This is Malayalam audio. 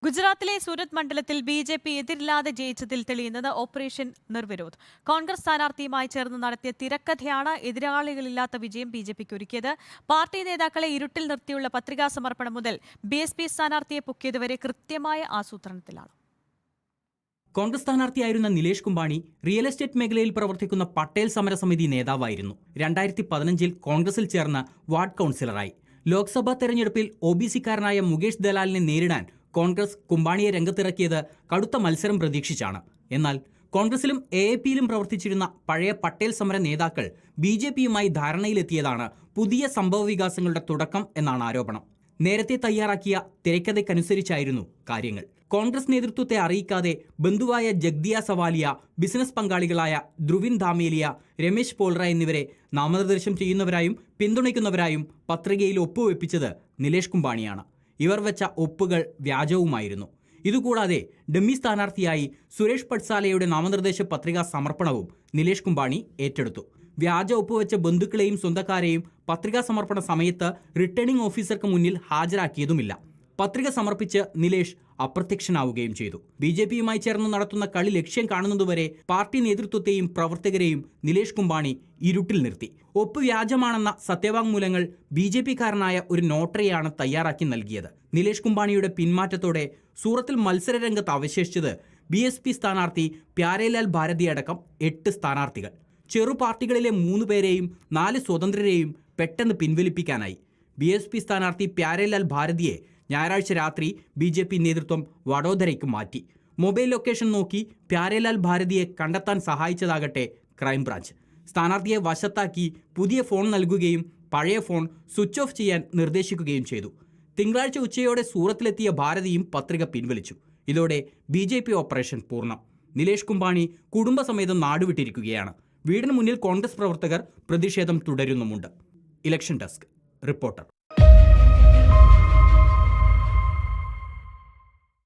ഗുജറാത്തിലെ സൂരത് മണ്ഡലത്തിൽ ബി.ജെ.പി എതിരില്ലാതെ ജയിച്ചതിൽ തെളിയുന്നത് ഓപ്പറേഷൻ നിർവിരോധ്. കോൺഗ്രസ് സ്ഥാനാർത്ഥിയുമായി ചേർന്ന് നടത്തിയ തിരക്കഥയാണ് എതിരാളികളില്ലാത്ത വിജയം ബി.ജെ.പിക്ക് ഒരുക്കിയത്. പാർട്ടി നേതാക്കളെ ഇരുട്ടിൽ നിർത്തിയുള്ള പത്രികാ സമർപ്പണം മുതൽ ബി.എസ്.പി സ്ഥാനാർത്ഥിയെ പൊക്കിയതുവരെ കൃത്യമായ ആസൂത്രണത്തിലാണ്. കോൺഗ്രസ് സ്ഥാനാർത്ഥിയായിരുന്ന നിലേഷ് കുംഭാണി റിയൽ എസ്റ്റേറ്റ് മേഖലയിൽ പ്രവർത്തിക്കുന്ന പട്ടേൽ സമരസമിതി നേതാവായിരുന്നു. 2015-ൽ കോൺഗ്രസിൽ ചേർന്ന വാർഡ് കൗൺസിലറായി. ലോക്സഭാ തെരഞ്ഞെടുപ്പിൽ ഒ.ബി.സിക്കാരനായ മുകേഷ് ദലാലിനെ നേരിടാൻ കോൺഗ്രസ് കുംഭാണിയെ രംഗത്തിറക്കിയത് കടുത്ത മത്സരം പ്രതീക്ഷിച്ചാണ്. എന്നാൽ കോൺഗ്രസിലും എ.എ.പിയിലും പ്രവർത്തിച്ചിരുന്ന പഴയ പട്ടേൽ സമര നേതാക്കൾ ബി.ജെ.പിയുമായി ധാരണയിലെത്തിയതാണ് പുതിയ സംഭവവികാസങ്ങളുടെ തുടക്കം എന്നാണ് ആരോപണം. നേരത്തെ തയ്യാറാക്കിയ തിരക്കഥയ്ക്കനുസരിച്ചായിരുന്നു കാര്യങ്ങൾ. കോൺഗ്രസ് നേതൃത്വത്തെ അറിയിക്കാതെ ബന്ധുവായ ജഗ്ദിയ സവാലിയ, ബിസിനസ് പങ്കാളികളായ ധ്രുവിൻ ധാമേലിയ, രമേശ് പോൾറ എന്നിവരെ നാമനിർദ്ദേശം ചെയ്യുന്നവരായും പിന്തുണയ്ക്കുന്നവരായും പത്രികയിൽ ഒപ്പുവെപ്പിച്ചത് നിലേഷ് കുംഭാണിയാണ്. ഇവർ വെച്ച ഒപ്പുകൾ വ്യാജവുമായിരുന്നു. ഇതുകൂടാതെ ഡമ്മി സ്ഥാനാർത്ഥിയായി സുരേഷ് പട്സാലയുടെ നാമനിർദ്ദേശ പത്രികാ സമർപ്പണവും നിലേഷ് കുംഭാണി ഏറ്റെടുത്തു. വ്യാജ ഒപ്പുവെച്ച ബന്ധുക്കളെയും സ്വന്തക്കാരെയും പത്രികാ സമർപ്പണ സമയത്ത് റിട്ടേണിംഗ് ഓഫീസർക്ക് മുന്നിൽ ഹാജരാക്കിയതുമില്ല. പത്രിക സമർപ്പിച്ച് നിലേഷ് അപ്രത്യക്ഷനാവുകയും ചെയ്തു. ബി.ജെ.പിയുമായി ചേർന്ന് നടത്തുന്ന കളി ലക്ഷ്യം കാണുന്നതുവരെ പാർട്ടി നേതൃത്വത്തെയും പ്രവർത്തകരെയും നിലേഷ് കുംഭാണി ഇരുട്ടിൽ നിർത്തി. ഒപ്പ് വ്യാജമാണെന്ന സത്യവാങ്മൂലങ്ങൾ ബി.ജെ.പിക്കാരനായ ഒരു നോട്ടറിയാണ് തയ്യാറാക്കി നൽകിയത്. നിലേഷ് കുംഭാണിയുടെ പിന്മാറ്റത്തോടെ സൂറത്തിൽ മത്സരരംഗത്ത് അവശേഷിച്ചത് ബി.എസ്.പി സ്ഥാനാർത്ഥി പ്യാരേലാൽ ഭാരതി അടക്കം 8 സ്ഥാനാർത്ഥികൾ. ചെറു പാർട്ടികളിലെ 3 പേരെയും 4 സ്വതന്ത്രരെയും പെട്ടെന്ന് പിൻവലിപ്പിക്കാനായി. ബി.എസ്.പി സ്ഥാനാർത്ഥി പ്യാരേലാൽ ഭാരതിയെ ഞായറാഴ്ച രാത്രി ബി.ജെ.പി നേതൃത്വം വഡോദരയ്ക്ക് മാറ്റി. മൊബൈൽ ലൊക്കേഷൻ നോക്കി പ്യാരേലാൽ ഭാരതിയെ കണ്ടെത്താൻ സഹായിച്ചതാകട്ടെ ക്രൈംബ്രാഞ്ച്. സ്ഥാനാർത്ഥിയെ വശത്താക്കി പുതിയ ഫോൺ നൽകുകയും പഴയ ഫോൺ സ്വിച്ച് ഓഫ് ചെയ്യാൻ നിർദ്ദേശിക്കുകയും ചെയ്തു. തിങ്കളാഴ്ച ഉച്ചയോടെ സൂറത്തിലെത്തിയ ഭാരതിയും പത്രിക പിൻവലിച്ചു. ഇതോടെ ബി.ജെ.പി ഓപ്പറേഷൻ പൂർണ്ണം. നിലേഷ് കുംഭാണി കുടുംബസമേതം നാടുവിട്ടിരിക്കുകയാണ്. വീടിന് മുന്നിൽ കോൺഗ്രസ് പ്രവർത്തകർ പ്രതിഷേധം തുടരുന്നുമുണ്ട്. Election desk reporter.